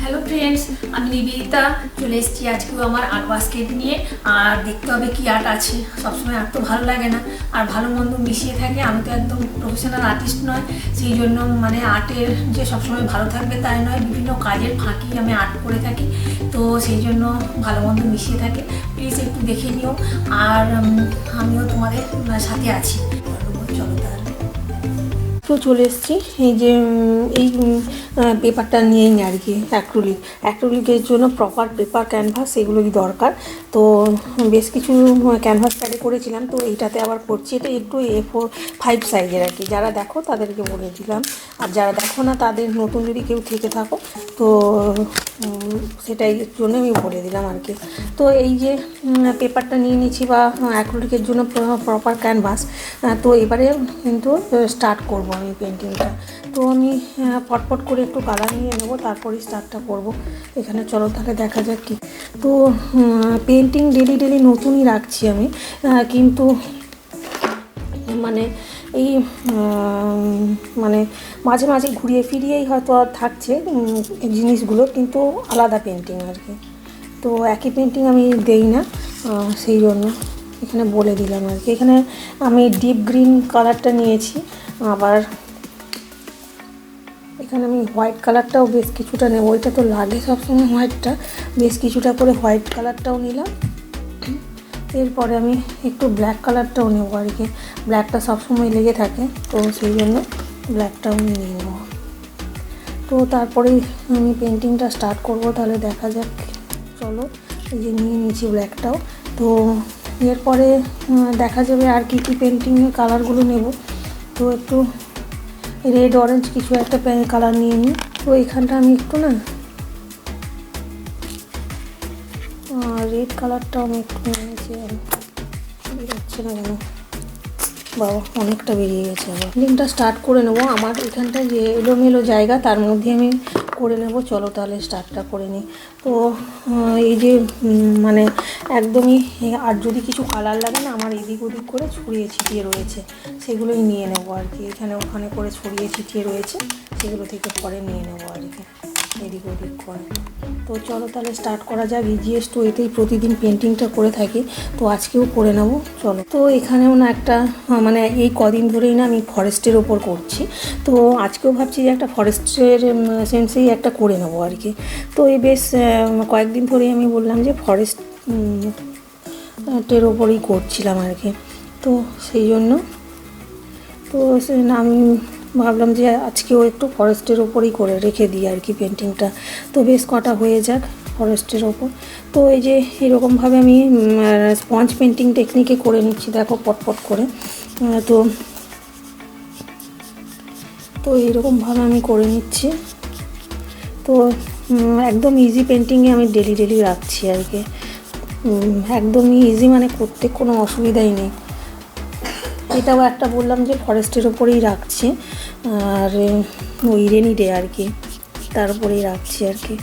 Hello friends, আমি নিবেদিতা চলে এসেছি আজকেও আমার আর্ট বাস্কেট নিয়ে। আর দেখতে হবে কি আর্ট আছে। সবসময় আর্ট তো ভালো লাগে না, আর ভালো মন্দ মিশিয়ে থাকে। আমি তো একদম প্রফেশনাল আর্টিস্ট নয়, সেই জন্য মানে আর্টের যে সবসময় ভালো থাকবে তাই নয়, বিভিন্ন কাজের ফাঁকি আমি আর্ট করে থাকি, তো সেই জন্য ভালো মন্দ মিশিয়ে থাকে। প্লিজ একটু দেখে নিও, আর আমিও তোমাদের সাথে আছি। চলো তাহলে। তো চলে এসেছি এই যে এই পেপারটা নিয়েই আর কি, অ্যাক্রিলিকের জন্য প্রপার পেপার, ক্যানভাস এগুলোই দরকার। তো বেশ কিছু ক্যানভাস প্যাডে করেছিলাম, তো এইটাতে আবার করছি। এটা একটু A4-5 সাইজের আর কি। যারা দেখো তাদেরকে বলে দিলাম, আর যারা দেখো না তাদের নতুন যদি কেউ থেকে থাকো তো সেটাই জন্য আমি বলে দিলাম আর কি। তো এই যে পেপারটা নিয়ে নিচ্ছি, বা অ্যাক্রিলিকের জন্য প্রপার ক্যানভাস। তো এবারে কিন্তু স্টার্ট করব আমি পেন্টিংটা। তো আমি পটপট করে একটু কালার নিয়ে নেবো, তারপরে স্টার্টটা করব এখানে। চলো তাহলে দেখা যাক কি। তো পেন্টিং ডেলি নতুনই রাখছি আমি, কিন্তু মানে এই মানে মাঝে মাঝে ঘুরিয়ে ফিরিয়েই হয়তো আর থাকছে জিনিসগুলো, কিন্তু আলাদা পেন্টিং আর কি। তো একই পেন্টিং আমি দেই না, সেই জন্য এখানে বলে দিলাম আর কি। এখানে আমি ডিপ গ্রিন কালারটা নিয়েছি, আবার এখানে আমি হোয়াইট কালারটাও বেশ কিছুটা নেব। ওইটা তো লাগে সবসময় হোয়াইটটা, বেশ কিছুটা করে হোয়াইট কালারটাও নিলাম। এরপরে আমি একটু ব্ল্যাক কালারটাও নেবো আর কি, ব্ল্যাকটা সবসময় লেগে থাকে, তো সেই জন্য ব্ল্যাকটাও নিয়ে নেব। তো তারপরেই আমি পেন্টিংটা স্টার্ট করব, তাহলে দেখা যাক। চলো, এই যে নিয়ে নিয়েছি ব্ল্যাকটাও। তো এরপরে দেখা যাবে আর কি পেন্টিংয়ের কালারগুলো নেব। তো একটু রেড অরেঞ্জ কিছু একটা কালার নিয়ে নিই। তো এখানটা আমি একটু না রেড কালারটাও আমি একটু নিয়ে নিয়েছি। বেরোচ্ছে না কেন বাবা, অনেকটা বেরিয়ে গেছে। আবার লিঙ্কটা স্টার্ট করে নেবো। আমার এখানটায় যে এলোমেলো জায়গা, তার মধ্যে আমি করে নেব। চলো তাহলে স্টার্টটা করে নিই। তো এই যে মানে একদমই, আর যদি কিছু কালার লাগে না, আমার এদিক ওদিক করে ছড়িয়ে ছিটিয়ে রয়েছে, সেগুলোই নিয়ে নেব আর কি। এখানে ওখানে করে ছড়িয়ে ছিটিয়ে রয়েছে, সেগুলো থেকে পরে নিয়ে নেব আর কি, এদিক ওদিক করে। তো চলো তাহলে স্টার্ট করা যাক। ইজিয়েস্ট ওয়েতেই প্রতিদিন পেন্টিংটা করে থাকি, তো আজকেও করে নেব। চলো। তো এখানেও না একটা মানে এই কদিন ধরেই না আমি ফরেস্টের ওপর করছি, তো আজকেও ভাবছি যে একটা ফরেস্টের সেন্সেই একটা করে নেবো আর কি। তো এই বেশ কয়েকদিন ধরেই আমি বললাম যে ফরেস্টের ওপরেই করছিলাম আর কি। তো সেই জন্য তো আমি ভাবলাম যে আজকেও একটু ফরেস্টের ওপরেই করে রেখে দিই আর কি পেন্টিংটা। তো বেশ কটা হয়ে যাক ফরেস্টের ওপর। তো এই যে এরকমভাবে আমি স্পঞ্জ পেন্টিং টেকনিকে করে নিচ্ছি, দেখো পটপট করে। তো তো এইরকমভাবে আমি করে নিচ্ছি। তো একদম ইজি পেন্টিংয়ে আমি ডেলি রাখছি আর কি। একদমই ইজি, মানে করতে কোনো অসুবিধাই নেই। এটাও একটা বললাম যে ফরেস্টের ওপরেই রাখছি, আর ওই রেনি ডে আর কি, তার উপরেই রাখছি আর কি।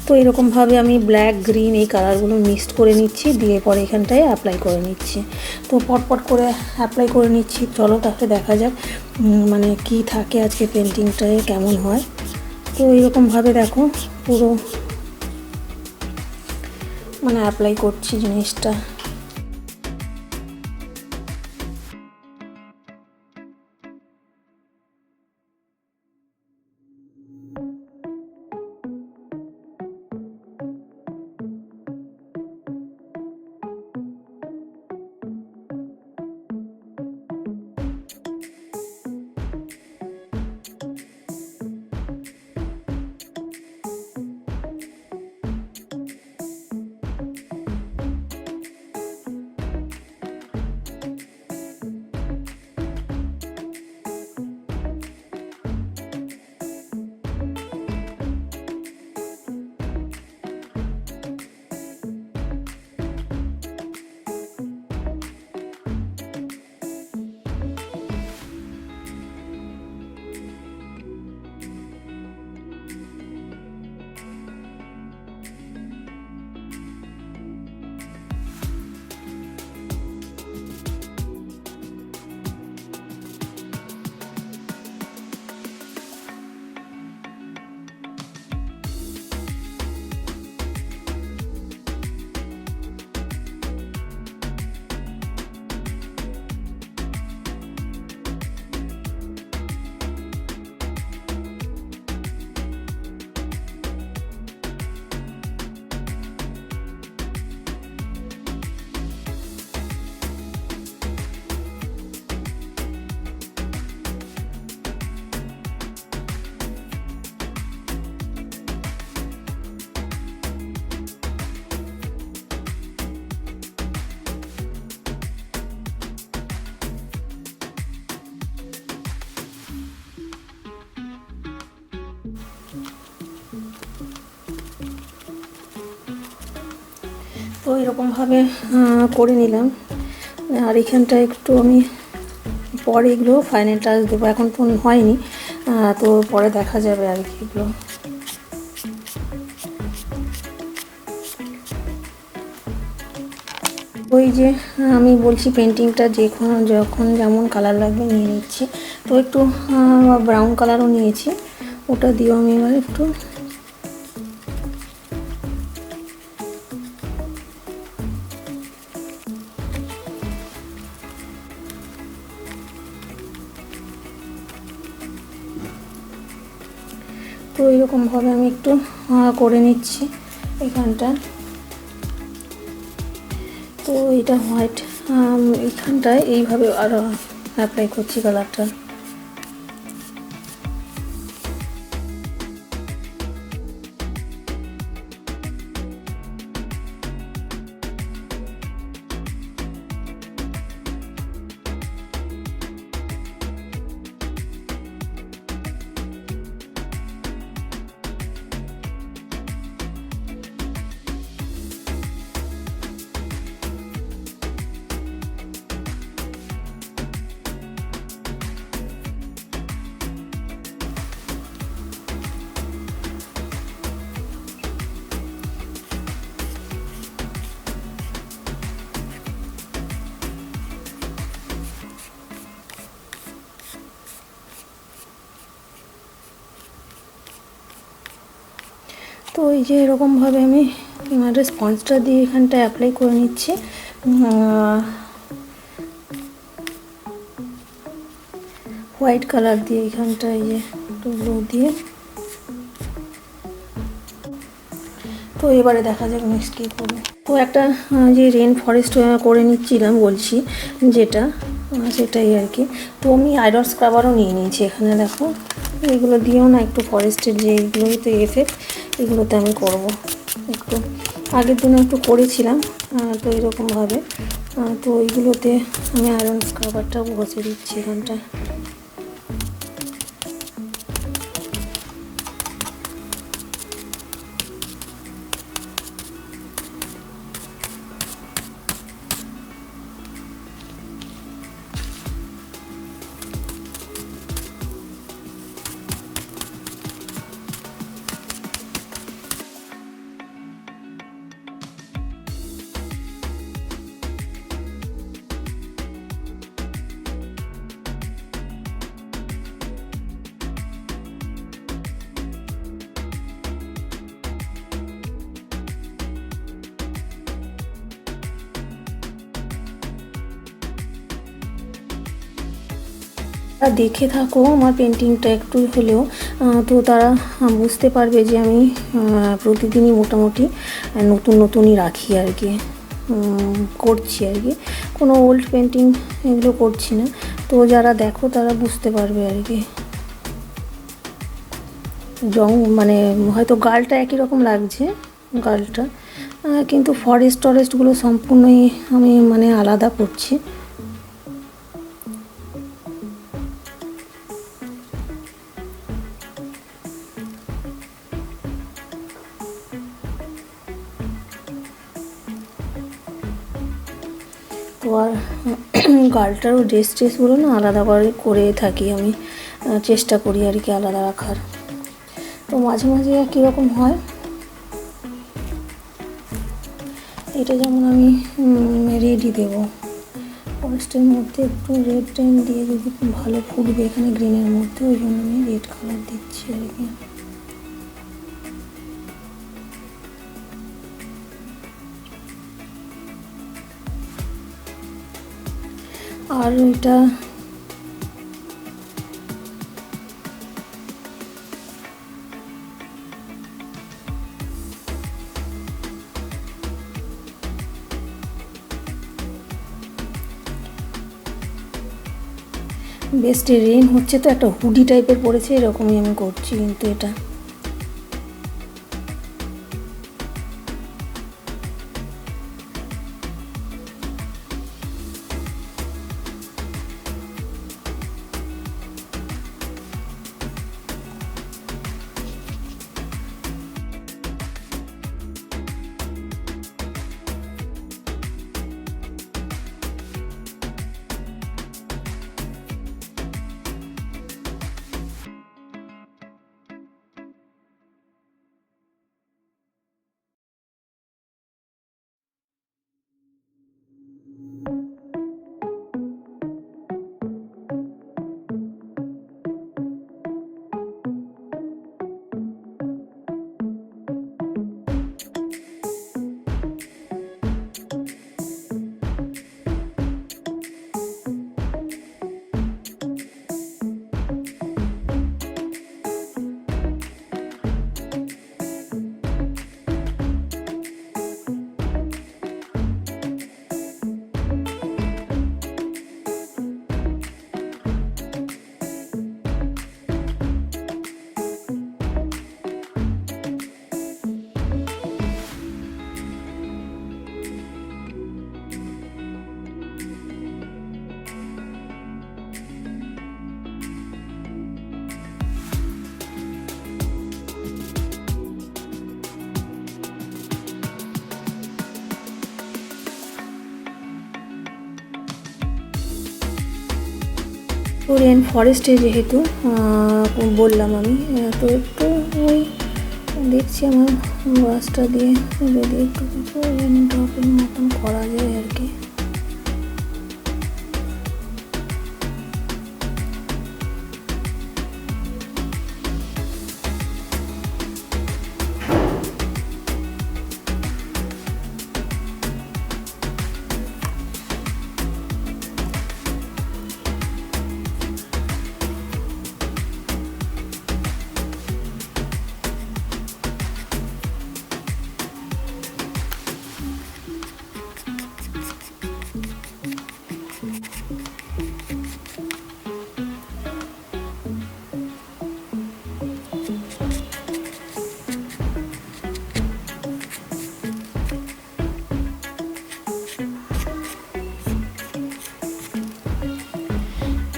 তো এরকমভাবে আমি ব্ল্যাক গ্রিন এই কালারগুলো মিক্সড করে নিচ্ছি, দিয়ে পরে এখানটায় অ্যাপ্লাই করে নিচ্ছি। তো পটপট করে অ্যাপ্লাই করে নিচ্ছি। চলো তাহলে দেখা যাক মানে কি থাকে আজকে পেন্টিংটায়, কেমন হয়। তো এরকমভাবে দেখো পুরো মানে অ্যাপ্লাই করছি জিনিসটা। এরকমভাবে করে নিলাম। আর এখানটা একটু আমি পরে এগুলো ফাইনাল টাচ দেবো, এখন তো হয়নি, তো পরে দেখা যাবে আর কি এগুলো। ওই যে আমি বলছি পেন্টিংটা যখন যেমন কালার লাগবে নিয়ে নিচ্ছি। তো একটু ব্রাউন কালারও নিয়েছি, ওটা দিয়েও আমি এবার একটু তো এরকমভাবে আমি একটু করে নিচ্ছি এখানটা। তো এটা হোয়াইট এখানটায় এইভাবে আরও অ্যাপ্লাই করছি কালারটা। তো এই যে এরকমভাবে আমি স্পঞ্জটা দিয়ে এখানটা অ্যাপ্লাই করে নিচ্ছি হোয়াইট কালার দিয়ে এখানটা, এই যে একটু ব্লু দিয়ে। তো এবারে দেখা যাক নেক্সট কী করবো। তো একটা যে রেন ফরেস্ট করে নিচ্ছিলাম বলছি যেটা, সেটাই আর কি। তো আমি আইডল স্ক্রাবারও নিয়ে নিয়েছি এখানে, দেখো এগুলো দিয়েও না একটু ফরেস্টের যে এইগুলোতে এফেক্ট, এগুলোতে আমি করব। একটু আগের দিনে একটু করেছিলাম, তো এরকমভাবে। তো এইগুলোতে আমি আয়রন স্ক্রাবারটাও ঘষে দিচ্ছি এখানটায়। দেখে থাকো আমার পেন্টিংটা একটু হলেও, তো তারা বুঝতে পারবে যে আমি প্রতিদিনই মোটামুটি নতুনই রাখি আর কি, করছি আর কি। কোনো ওল্ড পেন্টিং এগুলো করছি না। তো যারা দেখো তারা বুঝতে পারবে আর কি। মানে হয়তো গালটা একই রকম লাগছে গালটা, কিন্তু ফরেস্টগুলো সম্পূর্ণই আমি মানে আলাদা করছি। তো আর গালটারও ড্রেসগুলো না আলাদা করে থাকি আমি, চেষ্টা করি আর কি আলাদা রাখার। তো মাঝে মাঝে কীরকম হয়, এটা যেমন আমি রেডই দেবো, ফরেস্টের মধ্যে একটু রেড টেন দিয়ে যদি ভালো ফুটবে এখানে গ্রিনের মধ্যে, ওই জন্য আমি রেড কালার দিচ্ছি আর কি। আর এটা বেশ রেন হচ্ছে, তো একটা হুডি টাইপের পড়েছে, এরকমই আমি করছি কিন্তু এটা। রেন ফরেস্টে যেহেতু বললাম আমি, তো একটু ওই দেখছি আমার গাছটা দিয়ে যদি একটু কিছু রেন ড্রপের মতন করা যায় আর কি।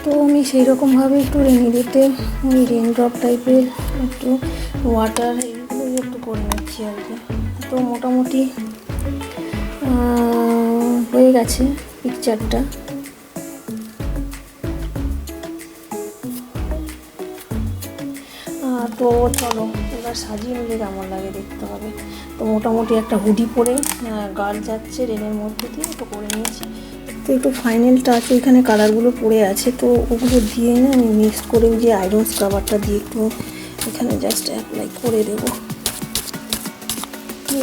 তো আমি সেই রকমভাবে একটু রেনিডেতে ওই রেন ড্রপ টাইপের একটু ওয়াটার এগুলো একটু করে নিচ্ছি আর কি। তো মোটামুটি হয়ে গেছে পিকচারটা। তো চলো এবার সাজিয়ে নিলে কেমন লাগে দেখতে হবে। তো মোটামুটি একটা হুডি পরে গার্ল যাচ্ছে রেনের মধ্যে দিয়ে, তো করে নিয়েছি। তো একটু ফাইনাল টাচ ওইখানে কালারগুলো পড়ে আছে, তো ওগুলো দিয়ে না আমি মিক্স করে যে আয়রন স্ক্রাবারটা দিয়ে একটু এখানে জাস্ট অ্যাপ্লাই করে দেবো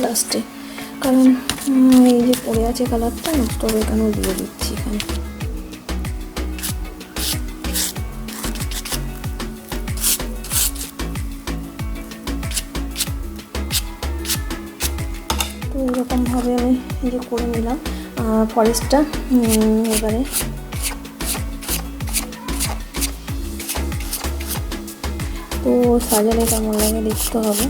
লাস্টে, কারণ এই যে পড়ে আছে কালারটা নষ্ট হবে, এখানেও দিয়ে দিচ্ছি এখানে। তো এরকমভাবে আমি এই যে করে নিলাম ফরেস্টটা। এবারে তো সাজালে কেমন লাগে দেখতে হবে।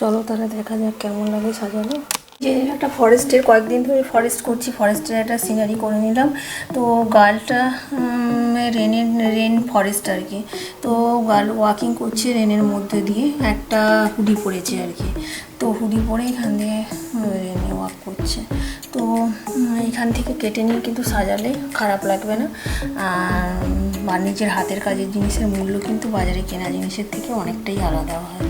চলো তাহলে দেখা যাক কেমন লাগে সাজানো। যে একটা ফরেস্টের কয়েকদিন ধরে ফরেস্ট করছি, ফরেস্টের একটা সিনারি করে নিলাম। তো গার্লটা রেন ফরেস্ট আর কি। তো গার্ল ওয়াকিং করছে রেনের মধ্যে দিয়ে, একটা হুডি পরেছে আর কি। তো হুডি পরে এখান দিয়ে রেনে ওয়াক করছে। তো এখান থেকে কেটে নিয়ে কিন্তু সাজালে খারাপ লাগবে না। বা নিজের হাতের কাজের জিনিসের মূল্য কিন্তু বাজারে কেনা জিনিসের থেকে অনেকটাই আলাদা হয়।